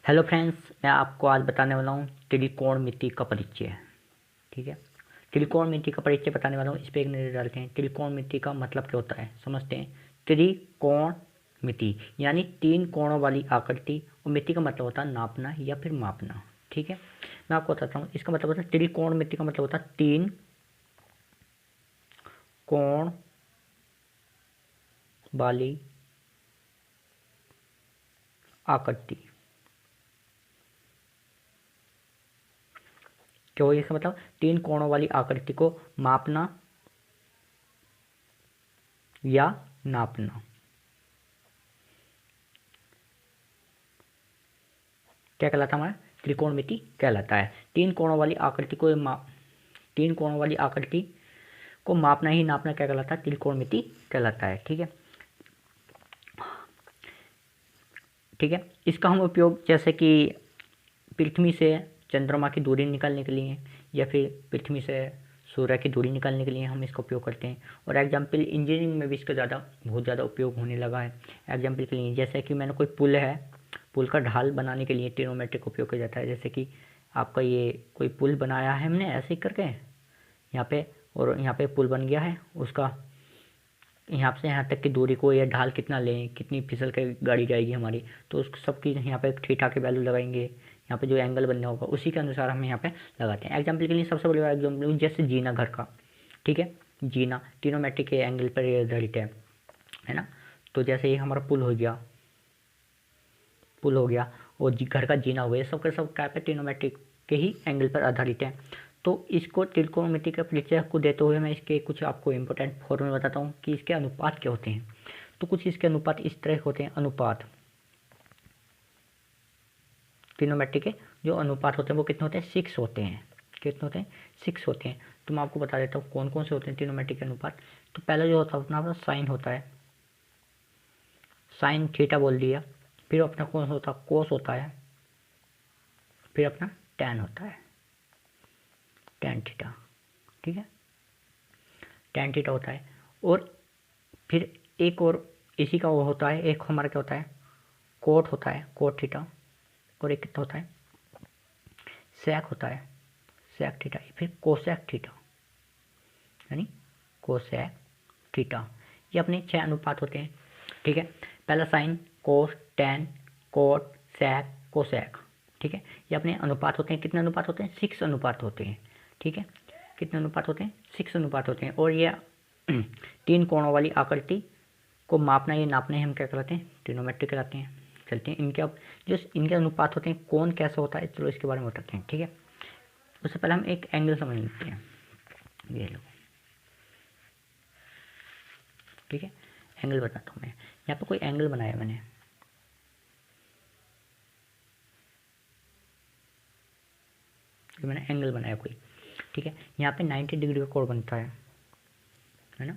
Hello friends, मैं आपको आज बताने वाला हूँ त्रिकोणमिति का परिचय। ठीक है, त्रिकोणमिति का परिचय बताने वाला हूँ। इस पे एक नज़र डालते हैं। त्रिकोणमिति का मतलब क्या होता है समझते हैं। त्रिकोणमिति यानी तीन कोणों वाली आकृति, और मिति का मतलब होता है नापना या फिर मापना। ठीक है, मैं आपको बताता हूँ। इसका मतलब होता है त्रिकोणमिति का मतलब होता है तीन कोण वाली आकृति। क्या हो इसका मतलब? तीन कोणों वाली आकृति को मापना या नापना। क्या कहलाता है? हमारा त्रिकोणमिति कहलाता है। तीन कोणों वाली आकृति को मापना ही नापना क्या कहलाता है? त्रिकोणमिति कहलाता है। ठीक है, ठीक है। इसका हम उपयोग जैसे कि पृथ्वी से चंद्रमा की दूरी निकालने के लिए, या फिर पृथ्वी से सूर्य की दूरी निकालने के लिए हम इसका उपयोग करते हैं। और एग्जाम्पल इंजीनियरिंग में भी इसका बहुत ज़्यादा उपयोग होने लगा है। एग्जाम्पल के लिए जैसे कि मैंने कोई पुल है, पुल का ढाल बनाने के लिए ट्रिग्नोमेट्री का उपयोग किया जाता है। जैसे कि आपका ये कोई पुल बनाया है हमने ऐसे ही करके यहाँ पे, और यहाँ पे पुल बन गया है। उसका यहाँ से यहाँ तक की दूरी को, या ढाल कितना लें, कितनी फिसल के गाड़ी जाएगी हमारी, तो उस सब की यहाँ पे थीटा के वैल्यू लगाएंगे। यहाँ पे जो एंगल बनना होगा उसी के अनुसार हम यहाँ पे लगाते हैं। एग्जाम्पल के लिए सबसे बड़ा एग्जाम्पल जैसे जीना घर का। ठीक है, जीना ट्रिग्नोमेट्री के एंगल पर आधारित है ना। तो जैसे ये हमारा पुल हो गया और घर का जीना हो गया, सब का सब क्या है? ट्रिग्नोमेट्री के ही एंगल पर आधारित है। तो इसको त्रिकोणमिति का परिचय को देते हुए मैं इसके कुछ आपको इंपॉर्टेंट फॉर्मूले बताता हूँ कि इसके अनुपात क्या होते हैं। तो कुछ इसके अनुपात इस तरह होते हैं। अनुपात, ट्रिग्नोमेट्री के जो अनुपात होते हैं वो कितने होते हैं? 6 होते हैं। कितने होते हैं? 6 होते हैं। तो मैं आपको बता देता हूँ कौन कौन से होते हैं ट्रिग्नोमेट्री के अनुपात। तो पहला जो होता है अपना साइन होता है, साइन थीटा बोल दिया। फिर अपना कौन होता है? कोस होता है। फिर अपना टैन होता है, टैन थीटा। ठीक है, टैन थीटा होता है। और फिर एक और इसी का वो होता है, एक हमारा क्या होता है? कोट होता है, कोट थीटा। और एक कितना होता है? सेक होता है, सेक थीटा। फिर कोसेक थीटा, यानी कोसेक थीटा। ये अपने 6 अनुपात होते हैं। ठीक है, पहला साइन, कोस, टैन, कोट, सेक, कोसेक। ठीक है, ये अपने अनुपात होते हैं। कितने अनुपात होते हैं? 6 अनुपात होते हैं। ठीक है, कितने अनुपात होते हैं? 6 अनुपात होते हैं। और ये तीन कोणों वाली आकृति को मापना या नापना हम क्या कहलाते हैं? ट्रिग्नोमेट्री कहलाते हैं। चलते हैं इनके, अब जो इनके अनुपात होते हैं कौन कैसे होता है, चलो इसके बारे में बताते हैं। ठीक है, उससे पहले हम एक एंगल समझ लेते हैं। ये लो, ठीक है, एंगल बताता हूँ मैं। यहाँ पे कोई एंगल बनाया मैंने, एंगल बनाया कोई। ठीक है, यहाँ पे 90 डिग्री का कोण बनता है ना।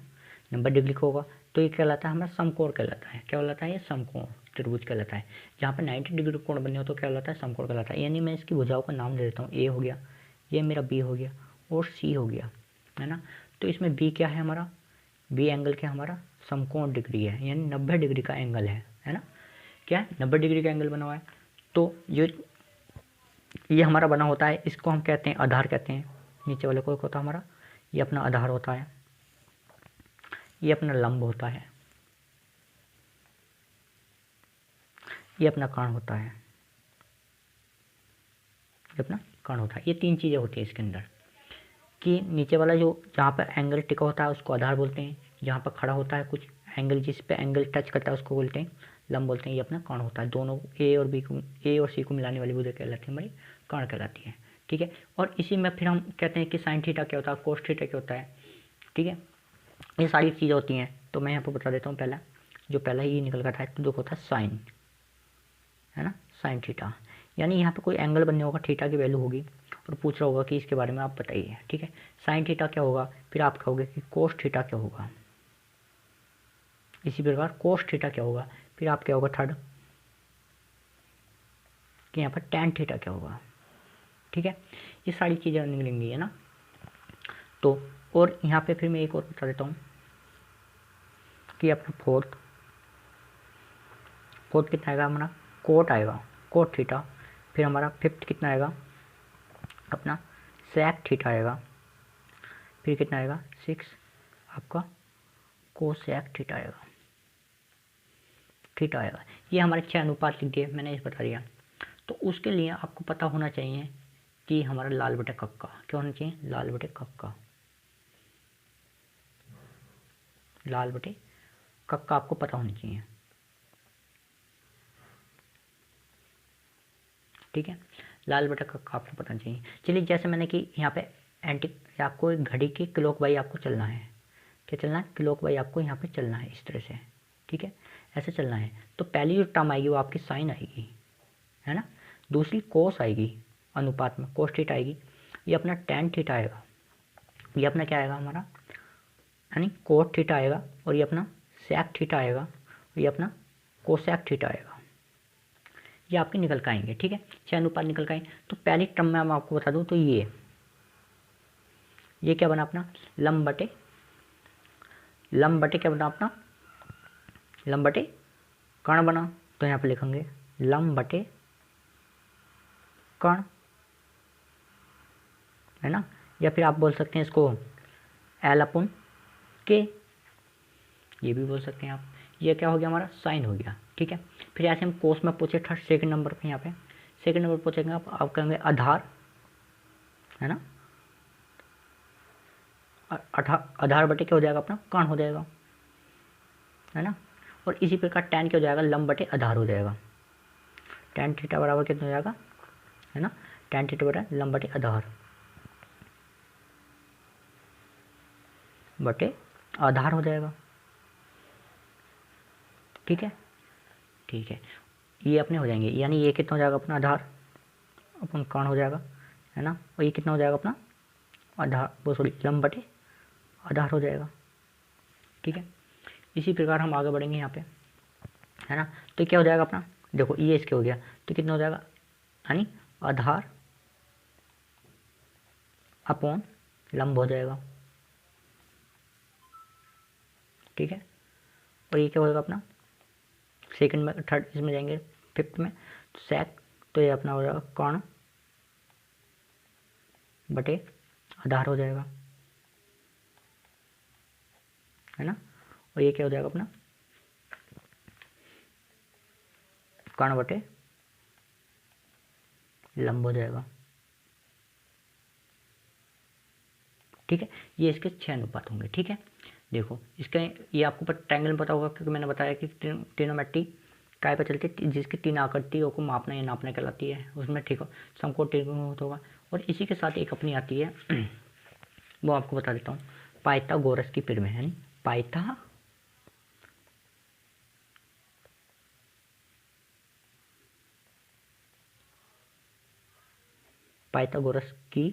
90 डिग्री का होगा तो ये कहलाता है हमारा समकोण कहलाता है। क्या कहलाता है? ये समकोण त्रिभुज कहलाता है। जहाँ पे 90 डिग्री का कोण बने हो तो क्या कहलाता है? समकोण कहलाता है। यानी मैं इसकी भुजाओं का नाम दे देता हूँ। ए हो गया, ये मेरा बी हो गया, और सी हो गया, है ना। तो इसमें बी क्या है हमारा? बी एंगल क्या हमारा? समकोण डिग्री है, यानी 90 डिग्री का एंगल है ना। क्या है? 90 डिग्री का एंगल बना हुआ है। तो ये हमारा बना होता है, इसको हम कहते हैं आधार कहते हैं। नीचे वाले को होता है हमारा, ये अपना आधार होता है। ये अपना लंब होता है, ये अपना कर्ण होता है, ये अपना कर्ण होता है। ये 3 चीज़ें होती हैं इसके अंदर। कि नीचे वाला जो जहाँ पर एंगल टिका होता है उसको आधार बोलते हैं। जहाँ पर खड़ा होता है कुछ एंगल, जिस पे एंगल टच करता है उसको बोलते हैं लंब बोलते हैं। ये अपना कर्ण होता है। दोनों ए और सी को मिलाने वाली भुजा कहलाती है हमारी कर्ण कहलाती है। ठीक है, और इसी में फिर हम कहते हैं कि साइन थीटा क्या होता है, कोस थीटा क्या होता है। ठीक है, ये सारी चीज़ें होती हैं। तो मैं यहाँ पर बता देता हूँ। पहला ही निकल कर था तो जो होता है साइन, है ना, साइन थीटा। यानी यहाँ पे कोई एंगल बनने होगा, थीटा की वैल्यू होगी, और पूछ रहा होगा कि इसके बारे में आप बताइए। ठीक है, साइन थीटा क्या होगा, फिर आप कहोगे कि कोस थीटा क्या होगा। इसी प्रकार कोस थीटा क्या होगा, फिर आप क्या होगा थर्ड कि यहाँ पर टैन थीटा क्या होगा। ठीक है, ये सारी चीज़ें निकलेंगी, है ना। तो और यहाँ पे फिर मैं एक और बता देता हूँ कि अपना फोर्थ कितना आएगा हमारा? कोट आएगा, कोट थीटा। फिर हमारा फिफ्थ कितना आएगा अपना सेक थीटा आएगा, फिर कितना आएगा 6 आपका कोसेक थीटा आएगा, थीटा आएगा। ये हमारे 6 अनुपात लिख दिए मैंने, इस बता दिया। तो उसके लिए आपको पता होना चाहिए कि हमारा लाल बटे कक्का क्या होना चाहिए, लाल बटे कक्का, लाल बटे कक्का आपको पता होनी चाहिए, ठीक है। लाल बटे कक्का आपको पता होना चाहिए। चलिए जैसे मैंने कि यहाँ पे एंटी आपको एक घड़ी के क्लॉक वाइज आपको चलना है, क्या चलना है, क्लॉक वाइज आपको यहाँ पे चलना है इस तरह से, ठीक है, ऐसे चलना है। तो पहली जो टर्म आएगी वो आपकी साइन आएगी, है ना, दूसरी कोस आएगी, अनुपात में कोस थीटा आएगी, ये अपना टेन थीटा आएगा, ये अपना क्या आएगा हमारा यानी कोट थीटा आएगा, और ये अपना सेक थीटा आएगा, और ये अपना कोसेक थीटा आएगा। ये आपके निकल के आएंगे, ठीक है, 6 अनुपात निकल के आएंगे। तो पहली टर्म में मैं आपको बता दूं तो ये क्या बना अपना लंब बटे क्या बना अपना लंब बटे कर्ण बना। तो यहाँ पे लिखेंगे लंब बटे कर्ण, है ना, या फिर आप बोल सकते हैं इसको एल अपन के, ये भी बोल सकते हैं आप। ये क्या हो गया हमारा साइन हो गया, ठीक है। फिर ऐसे हम कोस में पूछे थर्ड सेकंड नंबर पे, यहाँ पे सेकंड नंबर पूछेंगे आप कहेंगे आधार, है ना, आधार बटे क्या हो जाएगा अपना कर्ण हो जाएगा, है ना। और इसी प्रकार tan क्या हो जाएगा लंब बटे आधार हो जाएगा, tan थीटा बराबर कितना हो जाएगा, है ना, tan थीटा बराबर लंब बटे आधार हो जाएगा, ठीक है, ठीक है। ये अपने हो जाएंगे, यानी ये कितना हो जाएगा अपना आधार अपन कर्ण हो जाएगा, है ना, और ये कितना हो जाएगा अपना आधार वो सॉरी लंब बटे आधार हो जाएगा, ठीक है। इसी प्रकार हम आगे बढ़ेंगे यहाँ पे, है ना। तो क्या हो जाएगा अपना देखो ये इसके हो गया, तो कितना हो जाएगा यानी आधार अपॉन लंब हो जाएगा, ठीक है। और ये क्या होगा अपना सेकंड में थर्ड इसमें जाएंगे फिफ्थ में, तो सेक, तो ये अपना हो जाएगा कर्ण बटे आधार हो जाएगा, है ना। और ये क्या हो जाएगा अपना कर्ण बटे लंब हो जाएगा, ठीक है। ये इसके 6 अनुपात होंगे, ठीक है। देखो इसका ये आपको ट्रायंगल में पता होगा, क्योंकि मैंने बताया कि ट्रिग्नोमेट्री काय पर चलती है, जिसकी 3 आकृतियों को मापना या नापना कहलाती है, उसमें ठीक हो समकोण त्रिकोण होगा। और इसी के साथ एक अपनी आती है वो आपको बता देता हूँ, पाइथागोरस की पिरामिड, है पाइथागोरस की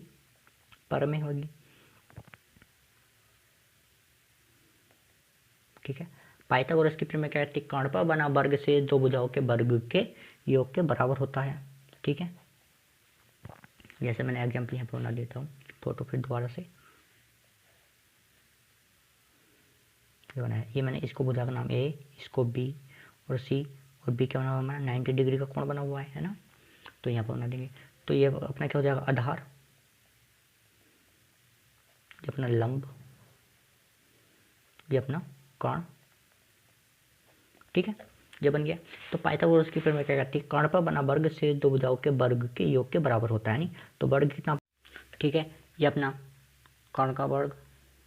पिरामिड होगी, ठीक है। पाइथागोरस की पिरामिड क्या कहती है, कर्ण पर बना वर्ग से दो भुजाओं के वर्ग के योग के बराबर होता है, ठीक है। जैसे मैंने एग्जाम्पल यहाँ पर बना देता हूँ फोटो फिर दोबारा से, ये बनाया, ये मैंने इसको भुजा का नाम ए, इसको बी और सी, और बी क्या बना हुआ हमारा 90 डिग्री का कोण बना हुआ है ना। तो यहाँ पर बना देंगे, तो ये अपना क्या हो जाएगा आधार, ये अपना लंब, ये अपना कर्ण, ठीक है, ये बन गया। तो पाइथागोरस की पिरामिड क्या कहती है, कर्ण पर बना वर्ग से दो भुजाओं के वर्ग के योग के बराबर होता है, नहीं तो वर्ग कितना, ठीक है। ये अपना कर्ण का वर्ग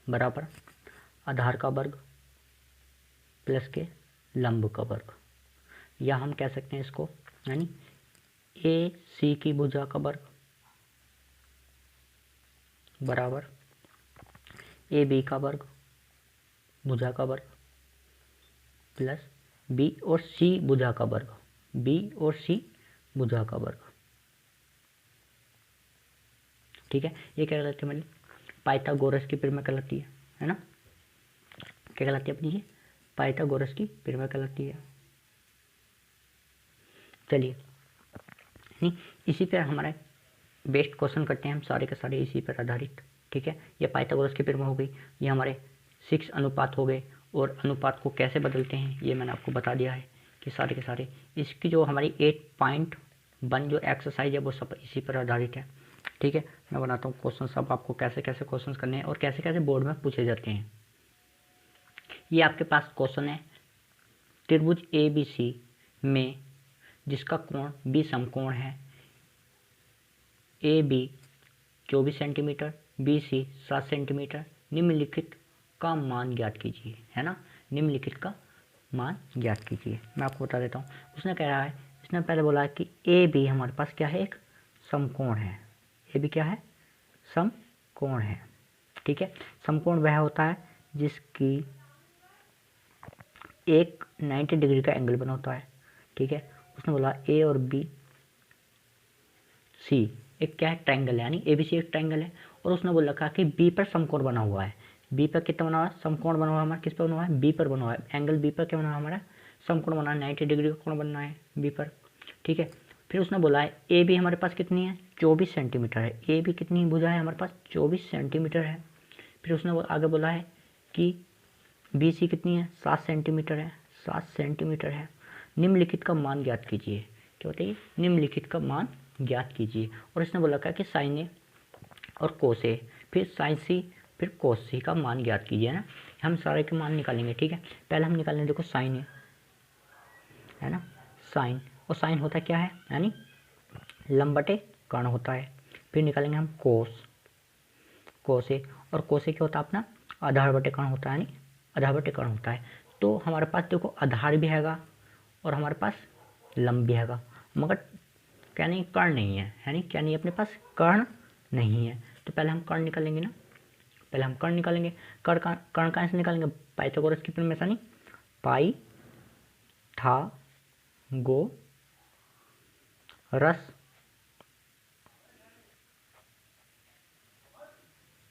बराबर आधार का वर्ग प्लस के लंब का वर्ग, या हम कह सकते हैं इसको यानी ए सी की भुजा का वर्ग बराबर ए बी का वर्ग भुजा का वर्ग प्लस बी और सी भुजा का वर्ग, बी और सी भुजा का वर्ग, ठीक है। ये क्या कहलाती है हमारी पाइथागोरस की पिरामिड कहलाती है ना, क्या कहलाती है अपनी ये पाइथागोरस की पिरामिड कहलाती है। चलिए नहीं इसी पर हमारा बेस्ट क्वेश्चन करते हैं हम, सारे के सारे इसी पर आधारित, ठीक है। ये पाइथागोरस की पिरामिड हो गई, ये हमारे 6 अनुपात हो गए, और अनुपात को कैसे बदलते हैं ये मैंने आपको बता दिया है कि सारे के सारे इसकी जो हमारी 8 पॉइंट वन जो एक्सरसाइज है वो सब इसी पर आधारित है। ठीक है, मैं बनाता हूँ क्वेश्चन सब आपको कैसे कैसे क्वेश्चन करने हैं और कैसे कैसे बोर्ड में पूछे जाते हैं। ये आपके पास क्वेश्चन है, त्रिभुज ABC में जिसका कोण B समकोण है, AB 24 सेंटीमीटर, BC 7 सेंटीमीटर, निम्नलिखित का मान ज्ञात कीजिए, है ना, निम्नलिखित का मान ज्ञात कीजिए। मैं आपको बता देता हूँ, उसने कह रहा है, इसने पहले बोला है कि AB हमारे पास क्या है, एक समकोण है। AB क्या है, समकोण है। ठीक है, समकोण वह होता है जिसकी एक 90 डिग्री का एंगल बना होता है। ठीक है, उसने बोला A और B C एक क्या है, ट्रायंगल है, यानी ABC एक ट्रायंगल है। और उसने बोल रखा कि B पर समकोण बना हुआ है। B पर कितना बना हुआ है, समकोण बना हुआ है हमारा, किस पर बना हुआ है, B पर बना हुआ है। एंगल B पर क्या बना हुआ है हमारा, समकोण बना है, 90 डिग्री का कोण बनना है B पर। ठीक है, फिर उसने बोला है AB हमारे पास कितनी है, 24 सेंटीमीटर है। AB कितनी भुजा है हमारे पास, 24 सेंटीमीटर है। फिर उसने आगे बोला है कि BC कितनी है, 7 सेंटीमीटर है, 7 सेंटीमीटर है। निम्नलिखित का मान ज्ञात कीजिए। क्या बताइए, निम्नलिखित का मान ज्ञात कीजिए। और इसने बोला क्या कि साइन ए और कोस ए, फिर साइन सी, फिर कोस सी का मान ज्ञात कीजिए ना। हम सारे के मान निकालेंगे। ठीक है, पहले हम निकालेंगे, देखो साइन ए है ना, साइन, और साइन होता क्या है, यानी लंब बटे कर्ण होता है। फिर निकालेंगे हम कोस, कोस ए, और कोस ए क्या होता है अपना, आधार बटे कर्ण होता है, यानी आधार बटे कर्ण होता है। तो हमारे पास देखो आधार भी हैगा और हमारे पास लंब भी हैगा, मगर क्या नहीं, कर्ण नहीं है, यानी क्या नहीं अपने पास, कर्ण नहीं है। तो पहले हम कर्ण निकालेंगे ना, पहले हम कर्ण निकालेंगे। कर्ण कहाँ से निकालेंगे, पाइथागोरस की प्रमेय, नहीं, पाई था गो रस,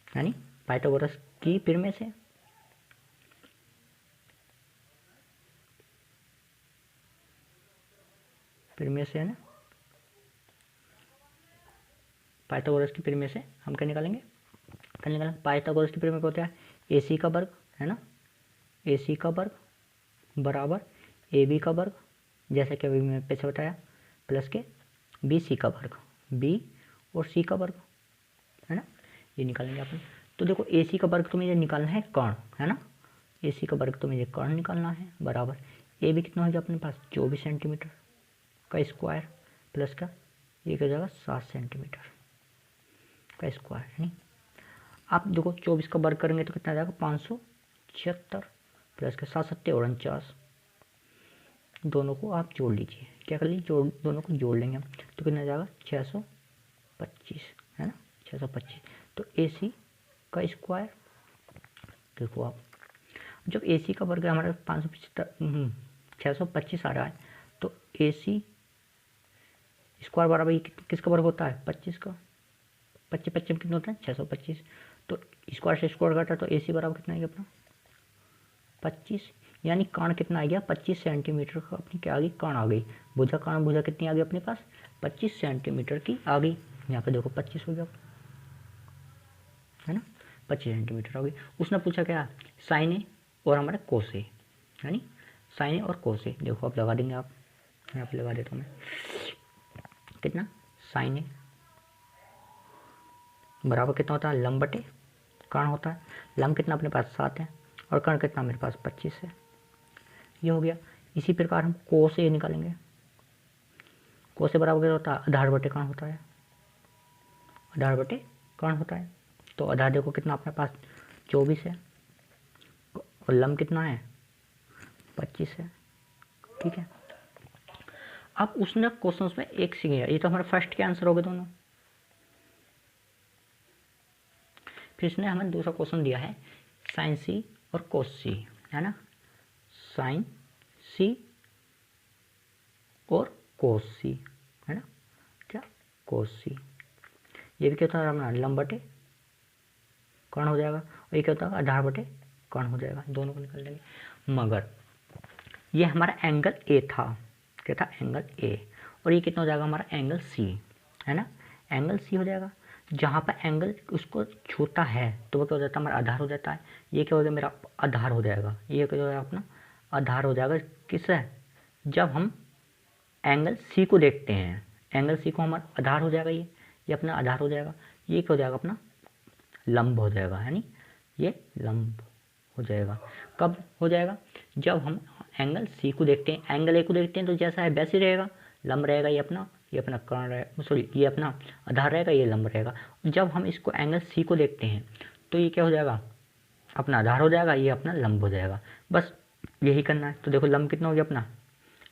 यानी पाइथागोरस की प्रमेय से, प्रमेय से है ना, पाइथागोरस की प्रमेय से हम क्या निकालेंगे, क्या निकालेंगे, पाइथागोरस की प्रमेय क्या होता है, AC का वर्ग, है ना, AC का वर्ग बराबर AB का वर्ग, जैसे कि अभी मैं पीछे बताया, प्लस के BC का वर्ग, B और C का वर्ग, है ना, ये निकालेंगे अपन। तो देखो AC का वर्ग तो मुझे निकालना है कर्ण, है ना, AC का वर्ग तो मुझे कर्ण निकालना है, बराबर AB कितना हो जाएगा अपने पास, 24 सेंटीमीटर का स्क्वायर, प्लस का ये क्या हो जाएगा, 7 सेंटीमीटर का स्क्वायर, है नहीं। आप देखो 24 का वर्ग करेंगे तो कितना आ जाएगा, 576, प्लस के 7 सत्ते 49, दोनों को आप जोड़ लीजिए, क्या कर लीजिए, दोनों को जोड़ लेंगे हम, तो कितना आ जाएगा, 625, है ना, 625। तो AC का स्क्वायर, देखो आप जब AC का वर्ग हमारे 575 625 आ रहा है, तो AC स्क्वायर बराबर किसका वर्ग होता है, 25 का, 25 25 कितना होता है, 625। तो स्क्वायर से स्क्वायर घटा तो AC बराबर कितना आ गया अपना, 25, यानी कर्ण कितना आ गया, 25 सेंटीमीटर का अपनी क्या आ गई, कर्ण आ गई। भुजा, कर्ण भुजा कितनी आ गई अपने पास, 25 सेंटीमीटर की आ गई। यहाँ पे देखो 25 हो गया, है ना, 25 सेंटीमीटर आ गई। उसने पूछा क्या, साइन ए और हमारे कोस ए, यानी साइन ए और कोस ए, देखो आप लगा देंगे, आप यहाँ पे लगा देता हूँ मैं, कितना, साइन ए बराबर कितना होता है, लंब बटे कर्ण होता है। लंब कितना अपने पास 7 है और कर्ण कितना मेरे पास 25 है, ये हो गया। इसी प्रकार हम कोस ए निकालेंगे, कोस ए बराबर क्या होता है, आधार बटे कर्ण होता है, आधार बटे कर्ण होता है। तो आधार देखो कितना अपने पास 24 है और लंब कितना है 25 है। ठीक है, अब उसने क्वेश्चन में एक से गया, ये तो हमारे फर्स्ट के आंसर हो गए दोनों। फिर इसने हमें दूसरा क्वेश्चन दिया है, साइन सी और कोस सी, है ना, साइन सी और कोस सी, है ना, क्या, कोस सी, ये भी क्या होता है हमारा, लंब बटे कर्ण हो जाएगा, और ये क्या होता है, आधार बटे कर्ण हो जाएगा, दोनों को निकाल लेंगे। मगर ये हमारा एंगल ए था, क्या था, एंगल ए, और ये कितना हो जाएगा हमारा, एंगल सी, है ना, एंगल सी हो जाएगा। जहाँ पर एंगल उसको छूता है तो वो क्या हो जाता है, हमारा आधार हो जाता है। ये क्या हो गया, मेरा आधार हो जाएगा, ये क्या हो जाएगा अपना आधार हो जाएगा, किससे, जब हम एंगल सी को देखते हैं, एंगल सी को हमारा आधार हो जाएगा, ये अपना आधार हो जाएगा, ये क्या हो जाएगा अपना लंब हो जाएगा, यानी ये लंब हो जाएगा। कब हो जाएगा? जब हम एंगल सी को देखते हैं, एंगल ए को देखते हैं तो जैसा है वैसे ही रहेगा, लंब रहेगा, ये अपना कर्ण रहेगा, सॉरी ये अपना आधार रहेगा, ये लंब रहेगा। जब हम इसको एंगल सी को देखते हैं तो ये क्या हो जाएगा? अपना आधार हो जाएगा, ये अपना लंब हो जाएगा। बस यही करना है। तो देखो लंब कितना हो गया अपना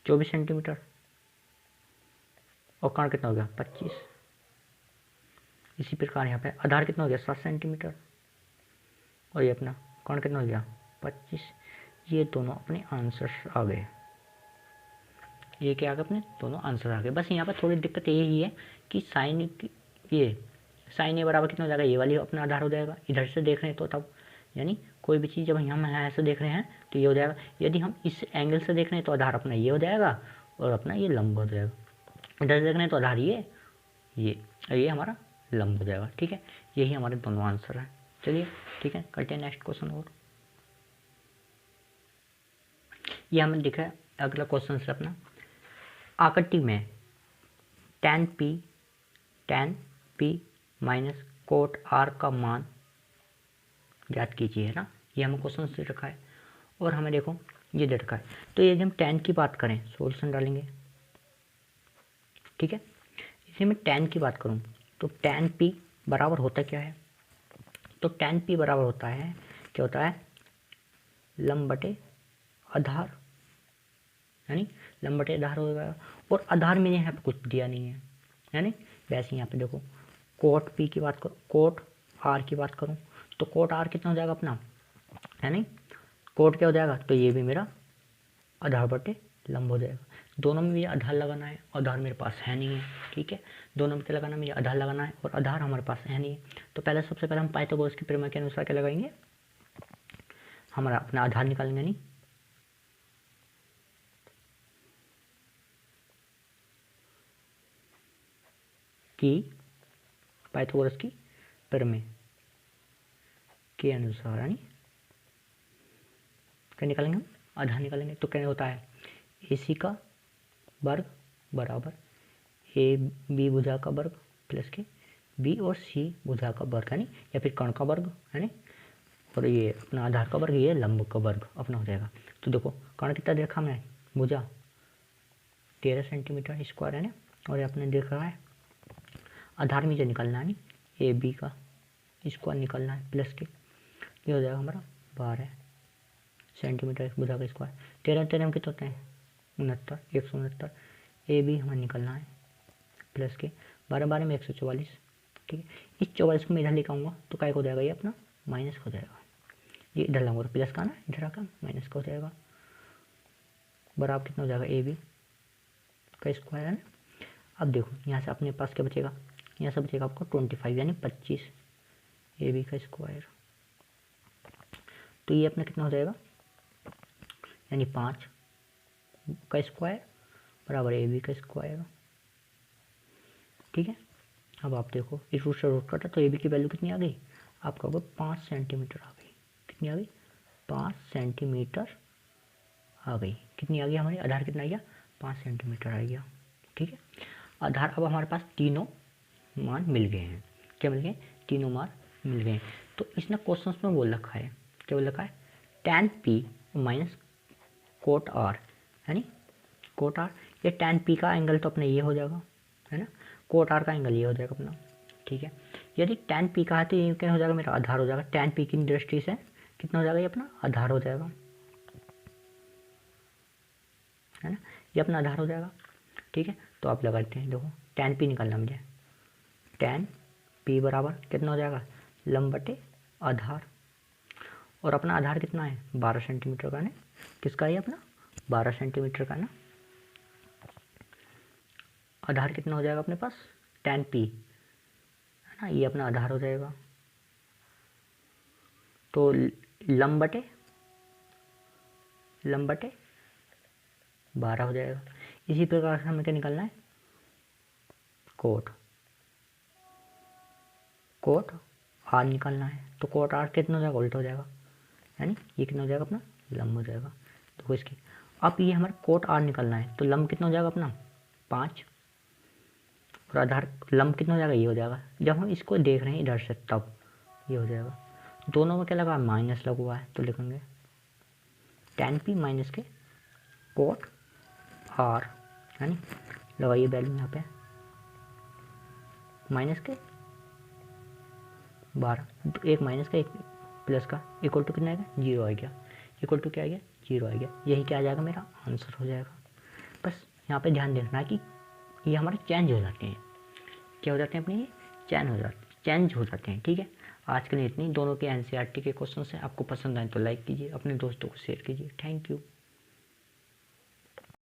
24 सेंटीमीटर, और कर्ण कितना हो गया 25। इसी प्रकार यहाँ पे आधार कितना हो गया 7 सेंटीमीटर, और ये अपना कर्ण कितना हो गया 25। ये दोनों अपने आंसर आ गए, ये क्या आ गए अपने दोनों आंसर आ गए। बस यहाँ पर थोड़ी दिक्कत यही है कि साइन ए बराबर कितना हो जाएगा, ये वाली अपना आधार हो जाएगा, इधर से देख रहे हैं तो तब, यानी कोई भी चीज़ जब हम ऐसे देख रहे हैं तो ये हो जाएगा। यदि हम इस एंगल से देख रहे हैं तो आधार अपना ये हो जाएगा, और अपना ये लंब हो जाएगा। इधर से देख रहे हैं तो आधार ये हमारा लंब हो जाएगा। ठीक है, यही हमारे दोनों आंसर हैं। चलिए ठीक है, करते हैं नेक्स्ट क्वेश्चन। और ये हमें दिखा है अगला क्वेश्चन से अपना, आकृति में tan p minus cot r का मान ज्ञात कीजिए, है ना। ये हमें क्वेश्चन से रखा है, और हमें देखो ये दे रखा है। तो यदि हम tan की बात करें, सॉल्यूशन डालेंगे, ठीक है। इसी में tan की बात करूं तो tan p बराबर होता क्या है? तो tan p बराबर होता है, क्या होता है, लंब बटे आधार, यानी लंब बटे आधार हो जाएगा। और आधार में यहाँ पे कुछ दिया नहीं है, यानी वैसे यहाँ पे देखो कोट p की बात करो, कोट r की बात करूँ तो कोट r कितना हो जाएगा अपना, यानी कोट क्या हो जाएगा, तो ये भी मेरा आधार बटे लंब हो जाएगा। दोनों में मुझे आधार लगाना है, आधार मेरे पास है नहीं है, ठीक है। दोनों में क्या लगाना है, मुझे आधार लगाना है, और आधार हमारे पास है नहीं है। तो पहले सबसे पहले हम पाइथागोरस की प्रमेय के अनुसार क्या लगाएंगे, हमारा अपना आधार निकालेंगे, नहीं कि पाइथागोरस की प्रमेय के अनुसार, यानी क्या निकालेंगे हम, आधार निकालेंगे। तो क्या होता है, AC का वर्ग बराबर AB भुजा का वर्ग प्लस के B और C भुजा का वर्ग, यानी या फिर कर्ण का वर्ग, यानी और ये अपना आधार का वर्ग, ये लंब का वर्ग अपना हो जाएगा। तो देखो कर्ण कितना देखा हमने, भुजा 13 सेंटीमीटर स्क्वायर, है ना। और ये अपने देख रहा है आधार में जो निकलना है, AB का स्क्वायर निकलना है प्लस के, ये हो जाएगा हमारा 12 सेंटीमीटर भुजा का स्क्वायर। 13 में कितने होते हैं 69, 169। AB हमें निकलना है प्लस के 12 में 144, ठीक है। इस 44 को मैं इधर लेकर आऊँगा तो क्या हो जाएगा, ये अपना माइनस हो जाएगा, ये इधर लाऊंगा प्लस का ना, इधर आकर माइनस का हो जाएगा, बराबर कितना हो जाएगा AB का स्क्वायर, है ना। अब देखो यहाँ से अपने पास क्या बचेगा, यहाँ से बचेगा आपको 25, यानी 25 AB का स्क्वायर। तो ये अपना कितना हो जाएगा, यानी 5 का स्क्वायर बराबर AB का स्क्वायर, ठीक है। अब आप देखो इस रूट से रूट कटा तो AB की वैल्यू कितनी आ गई आपका, 5 सेंटीमीटर आ गई। कितनी आ गई, 5 सेंटीमीटर आ गई। कितनी आ गई हमारी, आधार कितना आ गया 5 सेंटीमीटर आ गया, ठीक है। आधार अब हमारे पास तीनों मान मिल गए हैं। क्या मिल गए, तीनों मान मिल गए। तो इसने क्वेश्चन में बोल रखा है, क्या बोल रखा है, tan p minus cot r, यानी कोट r, ये tan p का एंगल तो अपना ये हो जाएगा, है ना, कोट r का एंगल ये हो जाएगा अपना, ठीक है। यदि tan p का है तो ये क्या हो जाएगा, मेरा आधार हो जाएगा। tan p की दृष्टि से कितना हो जाएगा, ये अपना आधार हो जाएगा, है ना, ये अपना आधार हो जाएगा, ठीक है। तो आप लगाते हैं, देखो tan p निकालना मुझे, tan p बराबर कितना हो जाएगा, लंब बटे आधार, और अपना आधार कितना है 12 सेंटीमीटर का, है किसका है अपना 12 सेंटीमीटर का ना। आधार कितना हो जाएगा अपने पास tan p, है ना, ये अपना आधार हो जाएगा। तो लंब बटे 12 हो जाएगा। इसी प्रकार से हमें क्या निकालना है, कोट r निकालना है। तो कोट r कितना हो जाएगा, उल्टा हो जाएगा, यानी ये कितना हो जाएगा अपना लंब हो जाएगा। तो इसकी अब ये हमारा कोट r निकालना है, तो लंब कितना हो जाएगा अपना 5, और आधार लंब कितना हो जाएगा, ये हो जाएगा। जब हम इसको देख रहे हैं इधर से तब ये हो जाएगा। दोनों में क्या लगा, माइनस लगा हुआ है, तो लिखेंगे tan p माइनस के cot r, है नी। लगाइए वैल्यू यहाँ पे माइनस के 12, तो एक माइनस का एक प्लस का इक्वल टू कितना आएगा, 0 आ गया। इक्वल टू क्या आ गया, 0 आ गया। यही क्या आ जाएगा, मेरा आंसर हो जाएगा। बस यहाँ पे ध्यान देना कि ये हमारे चेंज हो जाते हैं, क्या हो जाते हैं अपने, ये चेंज हो जाते हैं। ठीक है, आज के लिए इतनी। दोनों के एनसीईआरटी के क्वेश्चन हैं, आपको पसंद आए तो लाइक कीजिए, अपने दोस्तों को शेयर कीजिए। Thank you.